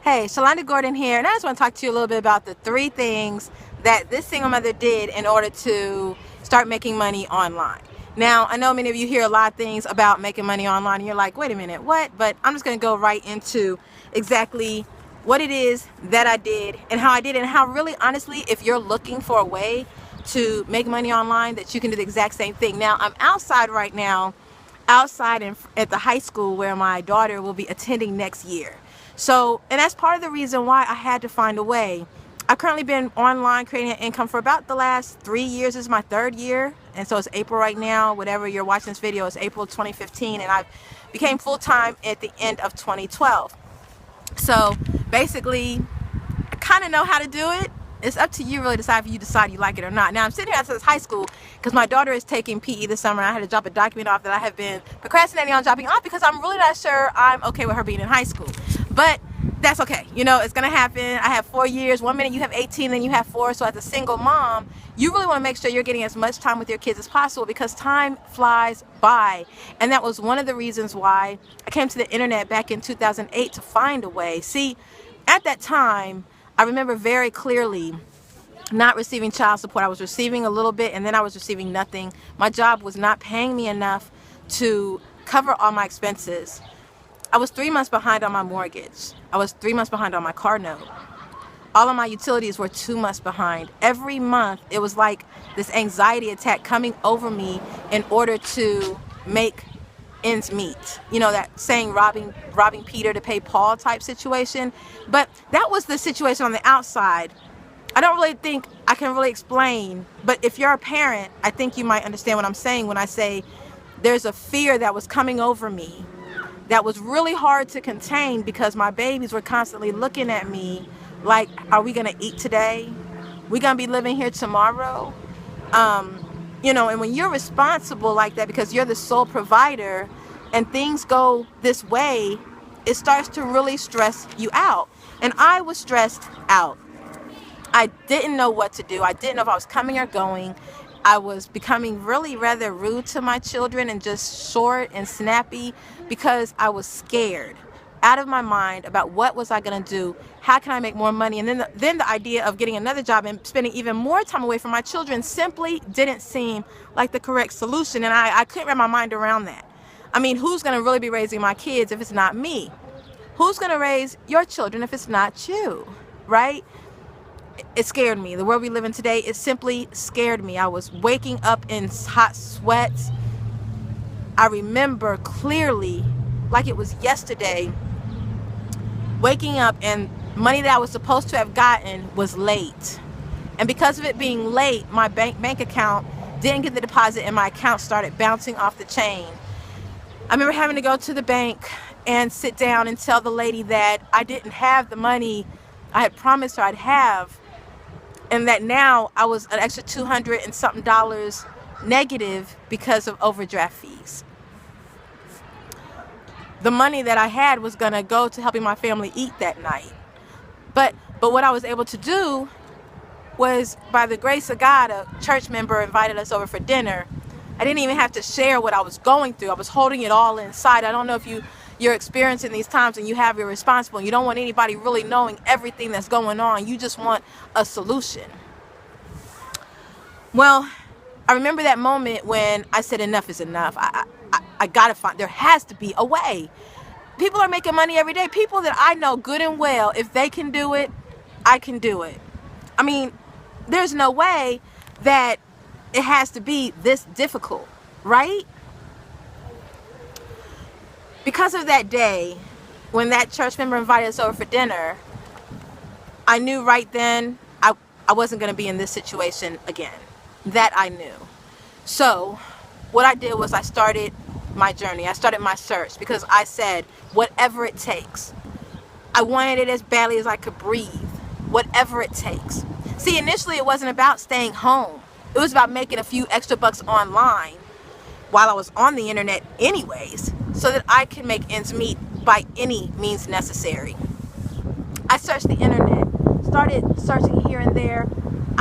Hey, Shalonda Gordon here, and I just want to talk to you a little bit about the 3 things that this single mother did in order to start making money online. Now, I know many of you hear a lot of things about making money online, and you're like, wait a minute, what? But I'm just going to go right into exactly what it is that I did and how I did it, and how really, honestly, if you're looking for a way to make money online, that you can do the exact same thing. Now, I'm outside right now, at the high school where my daughter will be attending next year. So, and that's part of the reason why I had to find a way. I've currently been online creating an income for about the last 3 years. This is my 3rd year, and so it's April right now. Whatever you're watching this video, it's April 2015, and I became full-time at the end of 2012. So basically, I kind of know how to do it. It's up to you really to decide if you decide you like it or not. Now, I'm sitting here at this high school because my daughter is taking PE this summer. I had to drop a document off that I have been procrastinating on dropping off because I'm really not sure I'm okay with her being in high school. But that's okay. You know, it's going to happen. I have 4 years. 1 minute you have 18, then you have 4. So as a single mom, you really want to make sure you're getting as much time with your kids as possible because time flies by. And that was one of the reasons why I came to the internet back in 2008 to find a way. See, at that time, I remember very clearly not receiving child support. I was receiving a little bit, and then I was receiving nothing. My job was not paying me enough to cover all my expenses. I was 3 months behind on my mortgage. I was 3 months behind on my car note. All of my utilities were 2 months behind. Every month, it was like this anxiety attack coming over me in order to make ends meet. You know, that saying robbing Peter to pay Paul type situation. But that was the situation on the outside. I don't really think I can really explain, but if you're a parent, I think you might understand what I'm saying when I say there's a fear that was coming over me that was really hard to contain because my babies were constantly looking at me like, are we gonna eat today? We gonna be living here tomorrow? You know, and when you're responsible like that because you're the sole provider and things go this way, it starts to really stress you out. And I was stressed out. I didn't know what to do. I didn't know if I was coming or going. I was becoming really rather rude to my children and just short and snappy because I was scared out of my mind about what was I going to do, how can I make more money, and then the idea of getting another job and spending even more time away from my children simply didn't seem like the correct solution, and I couldn't wrap my mind around that. I mean, who's going to really be raising my kids if it's not me? Who's going to raise your children if it's not you, right? It scared me. The world we live in today, it simply scared me. I was waking up in hot sweats. I remember clearly, like it was yesterday, waking up and money that I was supposed to have gotten was late. And because of it being late, my bank account didn't get the deposit and my account started bouncing off the chain. I remember having to go to the bank and sit down and tell the lady that I didn't have the money I had promised her I'd have, and that now I was an extra $200 and something negative because of overdraft fees. The money that I had was going to go to helping my family eat that night. But what I was able to do was, by the grace of God, a church member invited us over for dinner. I didn't even have to share what I was going through. I was holding it all inside. I don't know if you're experiencing these times and you're responsible and you don't want anybody really knowing everything that's going on. You just want a solution. Well, I remember that moment when I said enough is enough. I gotta find, there has to be a way. People are making money every day. People that I know good and well, if they can do it, I can do it. I mean, there's no way that it has to be this difficult, right? Because of that day, when that church member invited us over for dinner, I knew right then I wasn't going to be in this situation again. That I knew. So what I did was I started my journey. I started my search because I said, whatever it takes. I wanted it as badly as I could breathe. Whatever it takes. See, initially it wasn't about staying home. It was about making a few extra bucks online while I was on the internet anyways, so that I can make ends meet by any means necessary. I searched the internet, started searching here and there.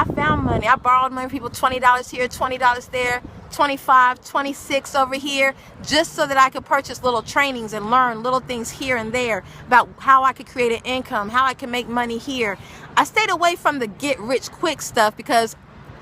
I found money. I borrowed money from people, $20 here, $20 there, 25, 26 over here, just so that I could purchase little trainings and learn little things here and there about how I could create an income, how I can make money here. I stayed away from the get rich quick stuff because,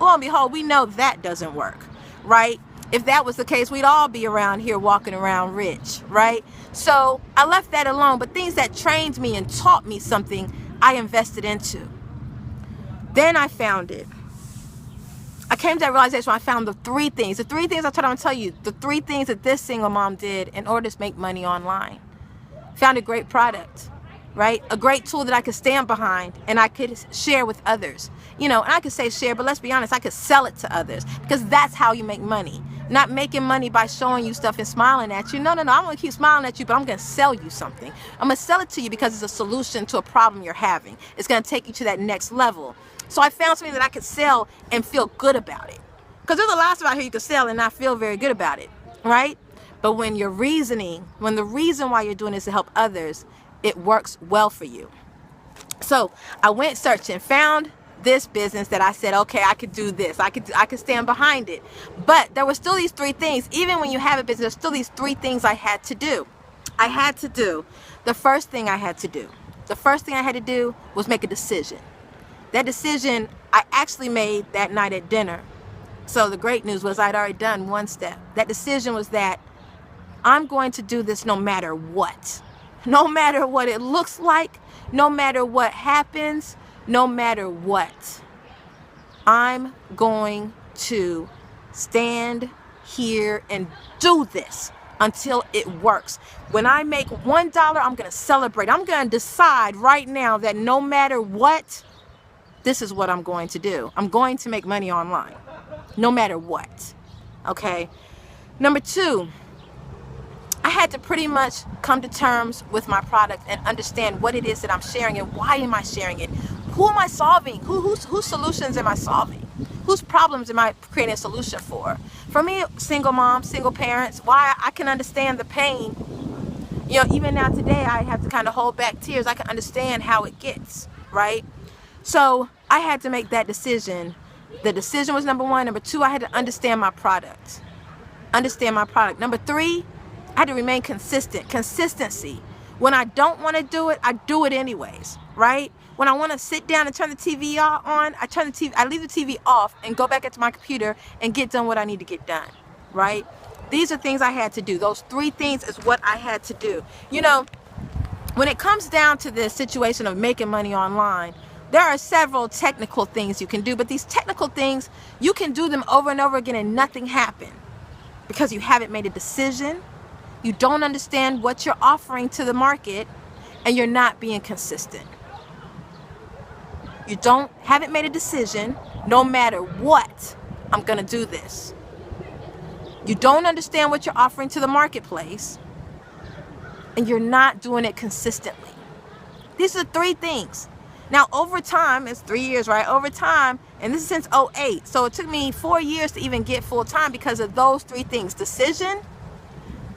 lo and behold, we know that doesn't work, right? If that was the case, we'd all be around here walking around rich, right? So I left that alone, but things that trained me and taught me something, I invested into. Then I found it. I came to that realization when I found the three things I told you, I'm gonna tell you, the three things that this single mom did in order to make money online. Found a great product, right? A great tool that I could stand behind and I could share with others. You know, and I could say share, but let's be honest, I could sell it to others, because that's how you make money. Not making money by showing you stuff and smiling at you. No, I'm gonna keep smiling at you, but I'm gonna sell you something. I'm gonna sell it to you because it's a solution to a problem you're having. It's gonna take you to that next level. So I found something that I could sell and feel good about it. Because there's a lot of stuff out here you can sell and not feel very good about it, right? But when you're reasoning, when the reason why you're doing this is to help others, it works well for you. So I went searching, found this business that I said, okay, I could do this. I could stand behind it. But there were still these three things. Even when you have a business, there's still these three things I had to do. The first thing I had to do was make a decision. That decision I actually made that night at dinner. So the great news was I'd already done one step. That decision was that I'm going to do this no matter what. No matter what it looks like, no matter what happens, no matter what. I'm going to stand here and do this until it works. When I make $1, I'm going to celebrate. I'm going to decide right now that no matter what, this is what I'm going to do. I'm going to make money online, no matter what. Okay. Number two, I had to pretty much come to terms with my product and understand what it is that I'm sharing and why am I sharing it. Who am I solving? Whose solutions am I solving? Whose problems am I creating a solution for? For me, single moms, single parents, why I can understand the pain. You know, even now today, I have to kind of hold back tears. I can understand how it gets, right? So I had to make that decision. The decision was number one. Number two, I had to understand my product. Number three, I had to remain consistent. Consistency. When I don't want to do it, I do it anyways, right? When I want to sit down and turn the TV on, I leave the TV off and go back into my computer and get done what I need to get done, right? These are things I had to do. Those three things is what I had to do. You know, when it comes down to this situation of making money online, there are several technical things you can do, but these technical things, you can do them over and over again and nothing happened because you haven't made a decision, you don't understand what you're offering to the market, and you're not being consistent. You haven't made a decision, no matter what, I'm gonna do this. You don't understand what you're offering to the marketplace, and you're not doing it consistently. These are the three things. Now, over time, it's 3 years, right? Over time, and this is since 2008. So it took me 4 years to even get full time because of those three things. Decision,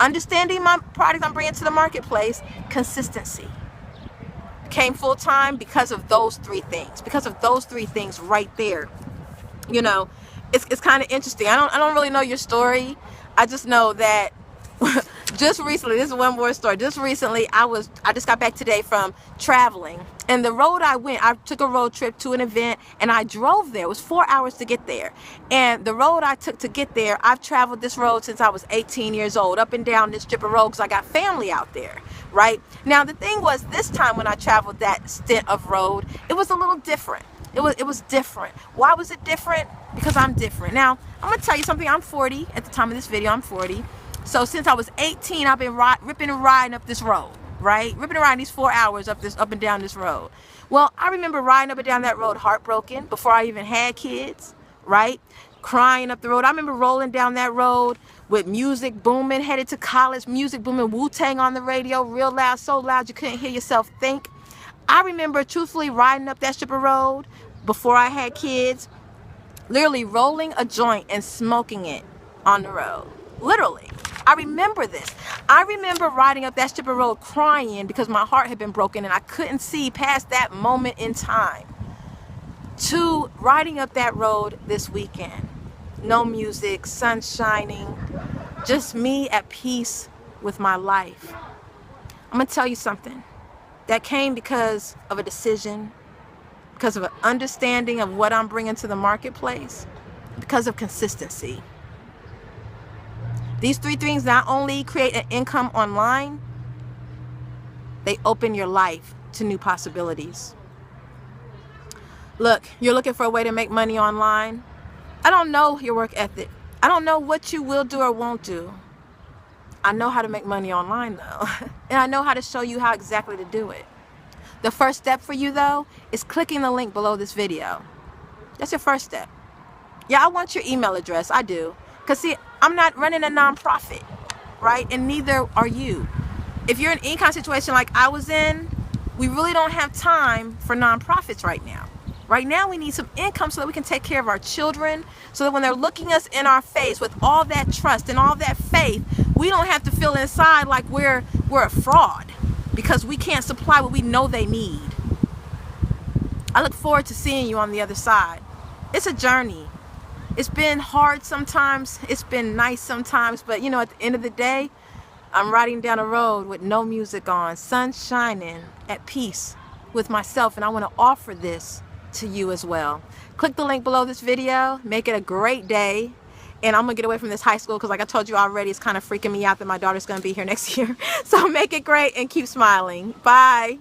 understanding my product I'm bringing to the marketplace, consistency. Became full time because of those three things. Because of those three things right there. You know, it's kind of interesting. I don't really know your story. I just know that just recently, this is one more story. Just recently, I just got back today from traveling. And the road I went, I took a road trip to an event and I drove there. It was 4 hours to get there. And the road I took to get there, I've traveled this road since I was 18 years old, up and down this strip of road because I got family out there, right? Now, the thing was, this time when I traveled that stint of road, it was a little different. It was different. Why was it different? Because I'm different. Now, I'm going to tell you something. I'm 40. At the time of this video, I'm 40. So since I was 18, I've been ripping and riding up this road, right? Ripping and riding these 4 hours up and down this road. Well, I remember riding up and down that road heartbroken before I even had kids, right? Crying up the road. I remember rolling down that road with music booming, headed to college, music booming, Wu-Tang on the radio, real loud, so loud you couldn't hear yourself think. I remember truthfully riding up that strip of road before I had kids, literally rolling a joint and smoking it on the road. Literally. I remember this. I remember riding up that strip of road crying because my heart had been broken and I couldn't see past that moment in time. to riding up that road this weekend. No music, sun shining, just me at peace with my life. I'm gonna tell you something. That came because of a decision, because of an understanding of what I'm bringing to the marketplace, because of consistency. These three things not only create an income online, they open your life to new possibilities. Look, you're looking for a way to make money online. I don't know your work ethic. I don't know what you will do or won't do. I know how to make money online though. And I know how to show you how exactly to do it. The first step for you though is clicking the link below this video. That's your first step. Yeah, I want your email address. I do. Because see, I'm not running a nonprofit, right? And neither are you. If you're in any kind of situation like I was in, we really don't have time for nonprofits right now. Right now, we need some income so that we can take care of our children, so that when they're looking us in our face with all that trust and all that faith, we don't have to feel inside like we're a fraud because we can't supply what we know they need. I look forward to seeing you on the other side. It's a journey. It's been hard sometimes. It's been nice sometimes. But, you know, at the end of the day, I'm riding down a road with no music on, sun shining, at peace with myself. And I want to offer this to you as well. Click the link below this video. Make it a great day. And I'm going to get away from this high school because like I told you already, it's kind of freaking me out that my daughter's going to be here next year. So make it great and keep smiling. Bye.